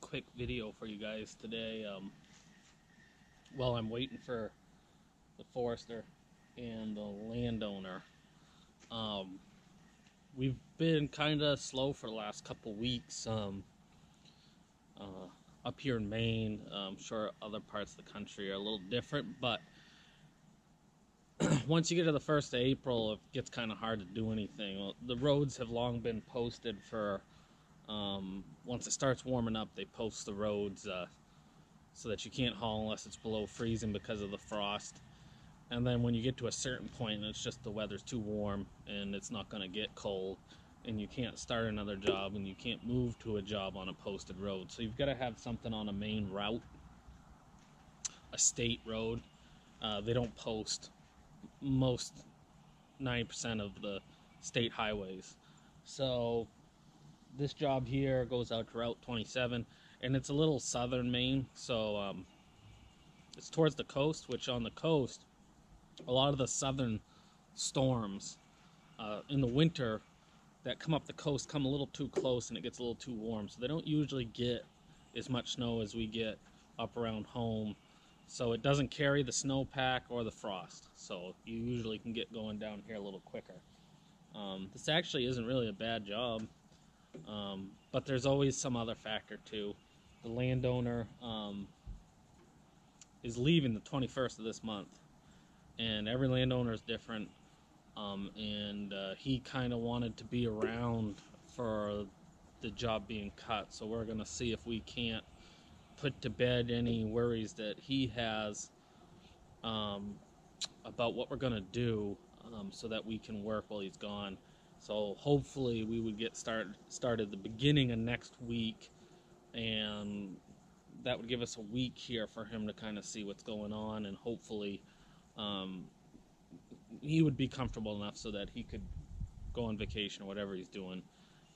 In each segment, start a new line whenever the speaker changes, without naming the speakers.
quick video for you guys today. While I'm waiting for the forester and the landowner. We've been kind of slow for the last couple weeks up here in Maine. I'm sure other parts of the country are a little different, but once you get to the 1st of April, it gets kind of hard to do anything. Well, the roads have long been posted for, once it starts warming up, they post the roads so that you can't haul unless it's below freezing because of the frost. And then when you get to a certain point, it's just the weather's too warm and it's not going to get cold, and you can't start another job and you can't move to a job on a posted road. So you've got to have something on a main route, a state road. They don't post most 90% of the state highways. So this job here goes out to Route 27, and it's a little southern Maine, so it's towards the coast, which on the coast, a lot of the southern storms in the winter that come up the coast come a little too close and it gets a little too warm, so they don't usually get as much snow as we get up around home. So it doesn't carry the snowpack or the frost, so you usually can get going down here a little quicker. This actually isn't really a bad job, but there's always some other factor too. The landowner is leaving the 21st of this month, and every landowner is different, and he kind of wanted to be around for the job being cut, so we're going to see if we can't put to bed any worries that he has about what we're going to do, so that we can work while he's gone. So hopefully we would get started the beginning of next week, and that would give us a week here for him to kind of see what's going on, and hopefully he would be comfortable enough so that he could go on vacation or whatever he's doing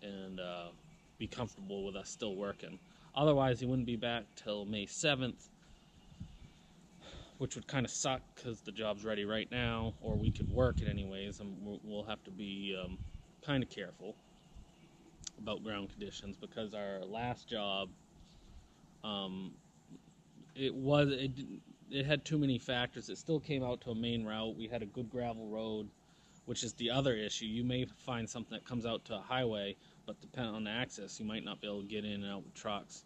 and be comfortable with us still working. Otherwise, he wouldn't be back till May 7th, which would kind of suck because the job's ready right now, or we could work it anyways, and we'll have to be kind of careful about ground conditions, because our last job, it had too many factors. It still came out to a main route. We had a good gravel road, which is the other issue. You may find something that comes out to a highway, but depending on the access, you might not be able to get in and out with trucks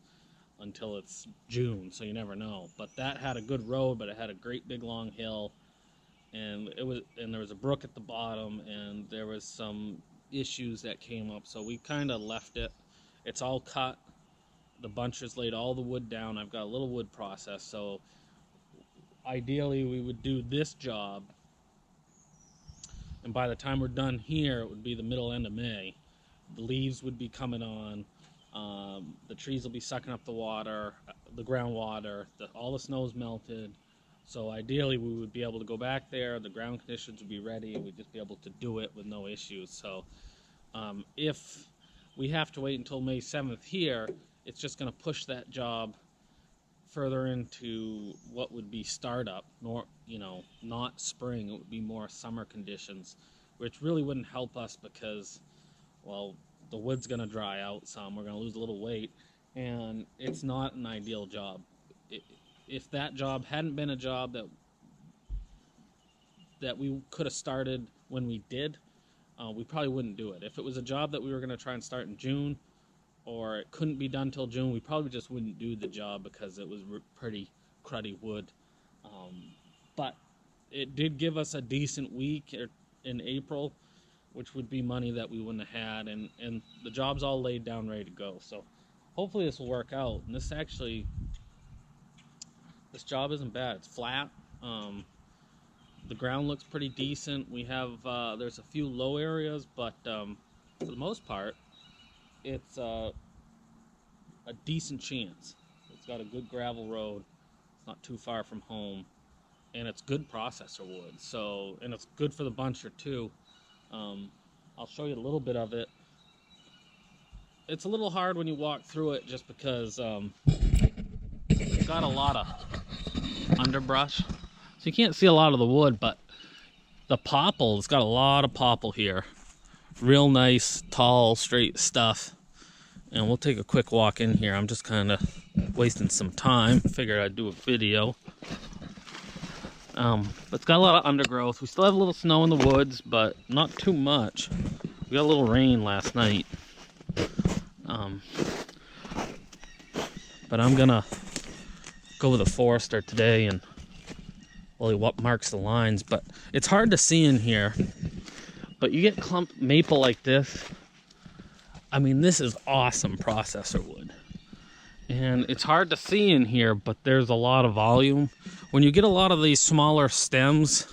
until it's June, so you never know. But that had a good road, but it had a great big long hill, and there was a brook at the bottom, and there was some issues that came up, so we kind of left it. It's all cut. The bunchers laid all the wood down. I've got a little wood process, so ideally we would do this job, and by the time we're done here, it would be the middle end of May. The leaves would be coming on, the trees will be sucking up the water, the groundwater, all the snow's melted. So ideally we would be able to go back there, the ground conditions would be ready, and we'd just be able to do it with no issues. So if we have to wait until May 7th here, it's just going to push that job further into what would be startup, not spring. It would be more summer conditions, which really wouldn't help us because, well, the wood's going to dry out some, we're going to lose a little weight, and it's not an ideal job. If that job hadn't been a job that we could have started when we did, we probably wouldn't do it. If it was a job that we were going to try and start in June, or it couldn't be done till June, we probably just wouldn't do the job because it was pretty cruddy wood. But it did give us a decent week in April, which would be money that we wouldn't have had, and the job's all laid down, ready to go. So hopefully this will work out. And this job isn't bad. It's flat. The ground looks pretty decent. We have there's a few low areas, but for the most part, it's a decent chance. It's got a good gravel road. It's not too far from home, and it's good processor wood. So, and it's good for the buncher too. I'll show you a little bit of it. It's a little hard when you walk through it just because it's got a lot of underbrush, so you can't see a lot of the wood, but the popple, it's got a lot of popple here. Real nice, tall, straight stuff. And we'll take a quick walk in here. I'm just kind of wasting some time. Figured I'd do a video. But it's got a lot of undergrowth. We still have a little snow in the woods, but not too much. We got a little rain last night. But I'm gonna go with a forester today and what marks the lines. But it's hard to see in here. But you get clump maple like this. I mean, this is awesome processor wood. And it's hard to see in here, but there's a lot of volume. When you get a lot of these smaller stems,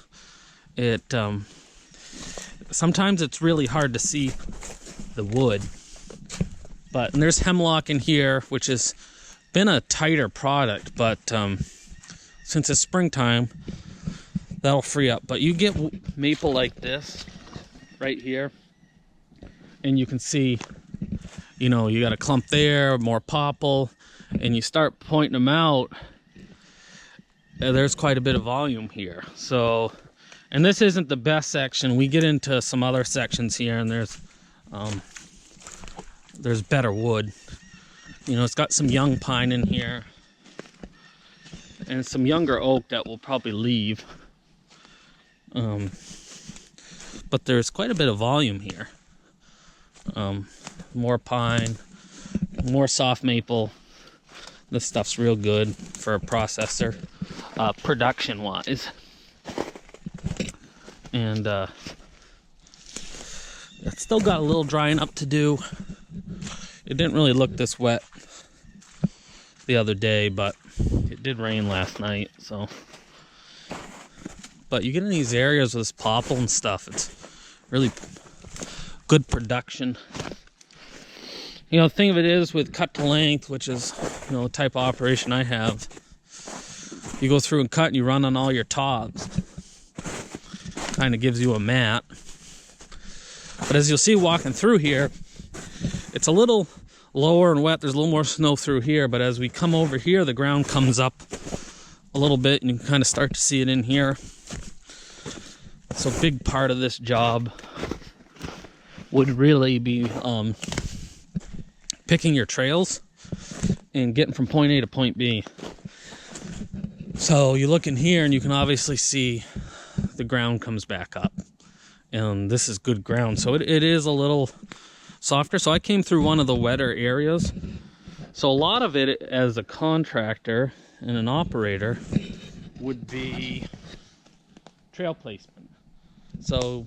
sometimes it's really hard to see the wood. And there's hemlock in here, which has been a tighter product, but since it's springtime, that'll free up. But you get maple like this right here, and you can see, you know, you got a clump there, more popple, and you start pointing them out, there's quite a bit of volume here. So, and this isn't the best section. We get into some other sections here, and there's better wood. You know, it's got some young pine in here and some younger oak that will probably leave. But there's quite a bit of volume here. More pine, more soft maple. This stuff's real good for a processor, production wise. And it's still got a little drying up to do. It didn't really look this wet the other day, but it did rain last night, so. But you get in these areas with this popple and stuff, it's really good production. You know, the thing of it is with cut to length, which is, you know, the type of operation I have, you go through and cut and you run on all your tops. Kind of gives you a mat. But as you'll see walking through here, it's a little lower and wet. There's a little more snow through here, but as we come over here, the ground comes up a little bit and you can kind of start to see it in here. So a big part of this job would really be picking your trails and getting from point A to point B. So you look in here and you can obviously see the ground comes back up. And this is good ground. So it is a little softer. So I came through one of the wetter areas. So a lot of it as a contractor and an operator would be trail placement. So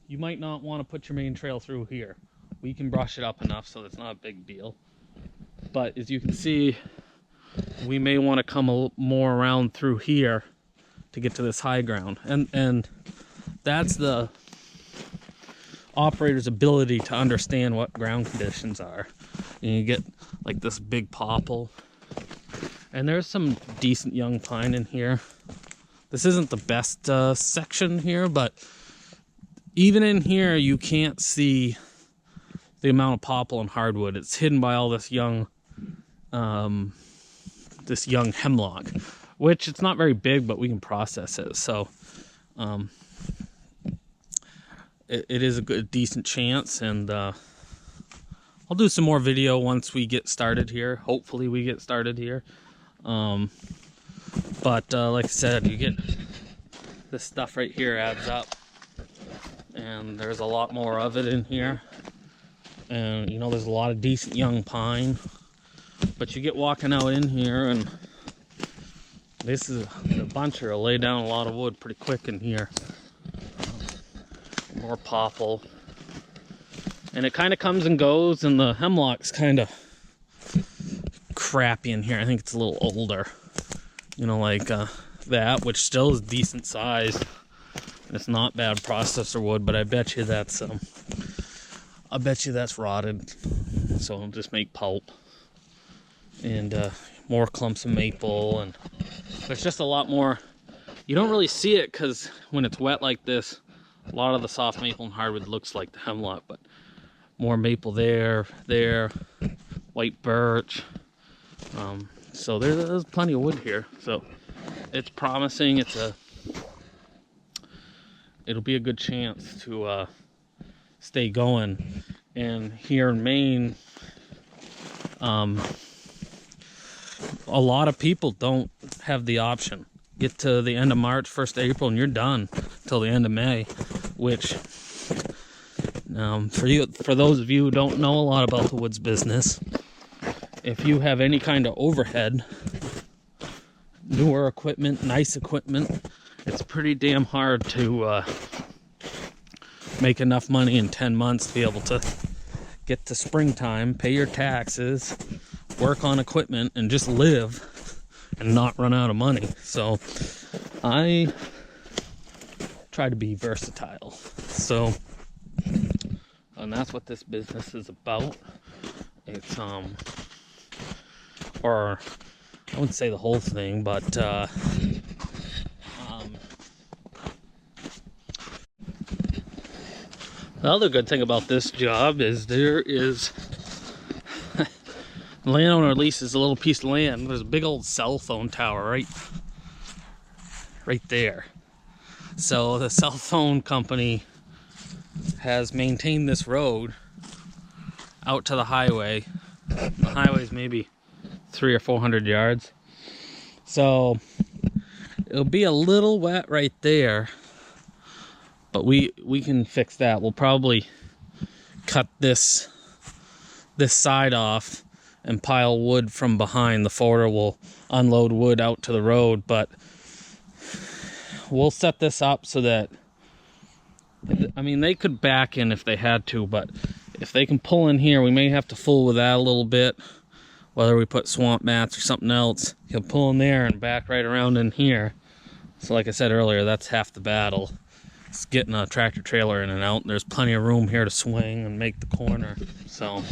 you might not want to put your main trail through here. We can brush it up enough so it's not a big deal. But as you can see, we may want to come more around through here to get to this high ground. And that's the operator's ability to understand what ground conditions are. And you get like this big popple. And there's some decent young pine in here. This isn't the best section here, but even in here you can't see the amount of popple and hardwood. It's hidden by all this young hemlock, which it's not very big, but we can process it. So it is a good, decent chance, and I'll do some more video once we get started here. Hopefully we get started here. But like I said, you get this stuff right here adds up, and there's a lot more of it in here. And you know, there's a lot of decent young pine, but you get walking out in here, and this is a buncher will lay down a lot of wood pretty quick in here. More popple, and it kind of comes and goes, and the hemlock's kind of crappy in here. I think it's a little older, you know, like that, which still is decent size. It's not bad processor wood, but I bet you that's rotted. So I'll just make pulp and more clumps of maple, and there's just a lot more. You don't really see it because when it's wet like this, a lot of the soft maple and hardwood looks like the hemlock, but more maple there, white birch. So there's plenty of wood here. So it's promising. It'll be a good chance to stay going. And here in Maine, A lot of people don't have the option. Get to the end of March, 1st of April, and you're done till the end of May, which for those of you who don't know a lot about the woods business, if you have any kind of overhead, newer equipment, nice equipment, it's pretty damn hard to make enough money in 10 months to be able to get to springtime, pay your taxes, work on equipment, and just live and not run out of money. So I try to be versatile. So, and that's what this business is about. It's or I wouldn't say the whole thing, but the other good thing about this job is there is the landowner leases a little piece of land. There's a big old cell phone tower right there. So the cell phone company has maintained this road out to the highway. The highway's maybe 300 or 400 yards. So it'll be a little wet right there, but we can fix that. We'll probably cut this side off and pile wood from behind. The forwarder will unload wood out to the road, but we'll set this up so that, I mean, they could back in if they had to, but if they can pull in here, we may have to fool with that a little bit. Whether we put swamp mats or something else, he'll pull in there and back right around in here. So like I said earlier, that's half the battle. It's getting a tractor trailer in and out. There's plenty of room here to swing and make the corner. So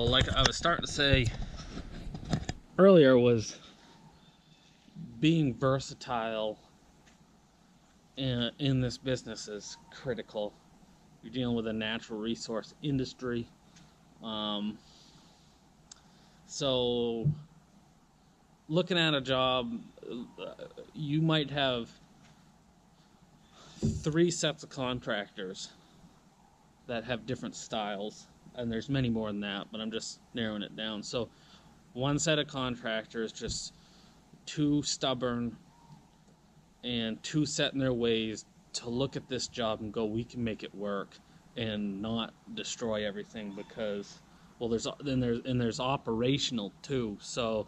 like I was starting to say earlier, was being versatile in this business is critical. You're dealing with a natural resource industry. So looking at a job, you might have 3 sets of contractors that have different styles, and there's many more than that, but I'm just narrowing it down. So one set of contractors just too stubborn and too set in their ways to look at this job and go, we can make it work and not destroy everything, because there's operational too. So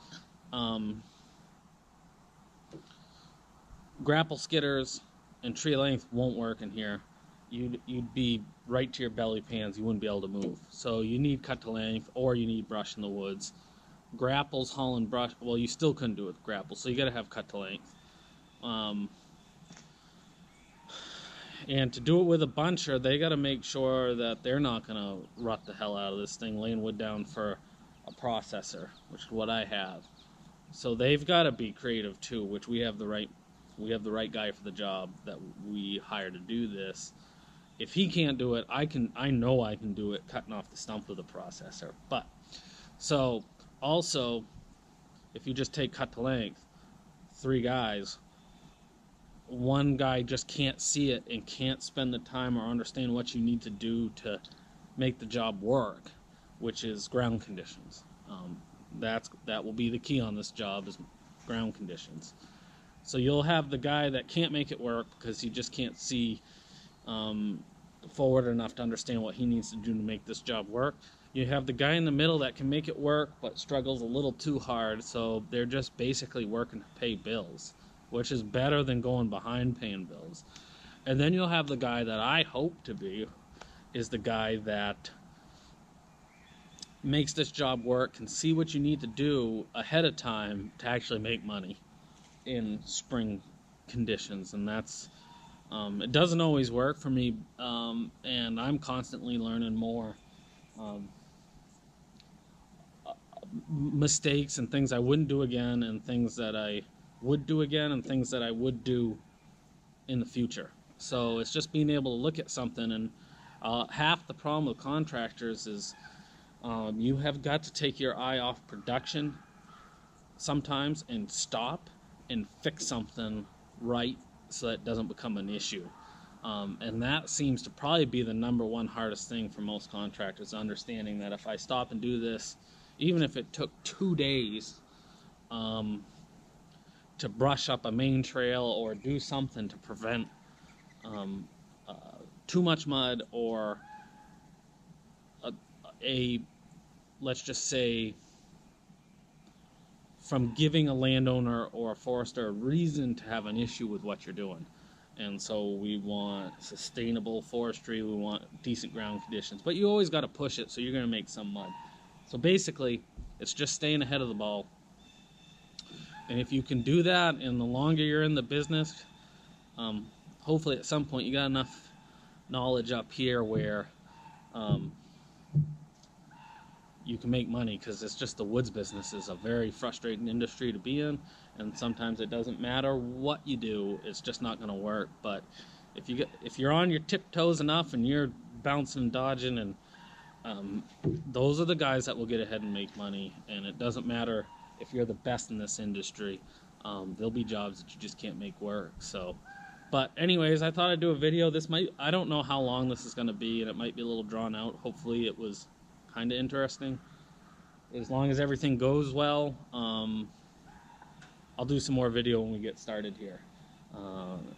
grapple skidders and tree length won't work in here. You'd be right to your belly pans. You wouldn't be able to move. So you need cut to length, or you need brush in the woods. Grapples, hauling brush, well, you still couldn't do it with grapples, so you got to have cut to length. And to do it with a buncher, they got to make sure that they're not going to rut the hell out of this thing, laying wood down for a processor, which is what I have. So they've got to be creative too, which we have the right guy for the job that we hire to do this. If he can't do it, I know I can do it, cutting off the stump with a processor. But so also, if you just take cut to length, 3 guys, one guy just can't see it and can't spend the time or understand what you need to do to make the job work, which is ground conditions. That will be the key on this job, is ground conditions. So you'll have the guy that can't make it work because he just can't see forward enough to understand what he needs to do to make this job work. You have the guy in the middle that can make it work but struggles a little too hard, so they're just basically working to pay bills, which is better than going behind paying bills. And then you'll have the guy that I hope to be is the guy that makes this job work, can see what you need to do ahead of time to actually make money in spring conditions. And that's it doesn't always work for me, and I'm constantly learning more mistakes and things I wouldn't do again, and things that I would do again, and things that I would do in the future. So it's just being able to look at something, and half the problem with contractors is you have got to take your eye off production sometimes and stop and fix something right so that it doesn't become an issue. And that seems to probably be the number one hardest thing for most contractors, understanding that if I stop and do this, even if it took 2 days to brush up a main trail or do something to prevent too much mud or a let's just say, from giving a landowner or a forester a reason to have an issue with what you're doing. And so we want sustainable forestry, we want decent ground conditions, but you always got to push it, so you're going to make some mud. So basically, it's just staying ahead of the ball. And if you can do that, and the longer you're in the business, hopefully at some point you got enough knowledge up here where you can make money, because it's just the woods business is a very frustrating industry to be in, and sometimes it doesn't matter what you do, it's just not going to work. But if you're on your tiptoes enough and you're bouncing and dodging, and those are the guys that will get ahead and make money. And it doesn't matter if you're the best in this industry, there'll be jobs that you just can't make work. So, but anyways, I thought I'd do a video. I don't know how long this is going to be, and it might be a little drawn out. Hopefully it was kind of interesting. As long as everything goes well, I'll do some more video when we get started here.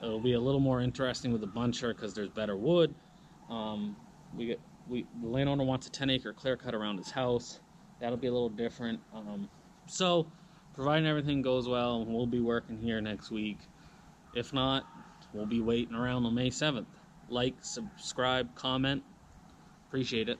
It'll be a little more interesting with the buncher because there's better wood. The landowner wants a 10-acre clear cut around his house. That'll be a little different. So, providing everything goes well, we'll be working here next week. If not, we'll be waiting around on May 7th. Like, subscribe, comment. Appreciate it.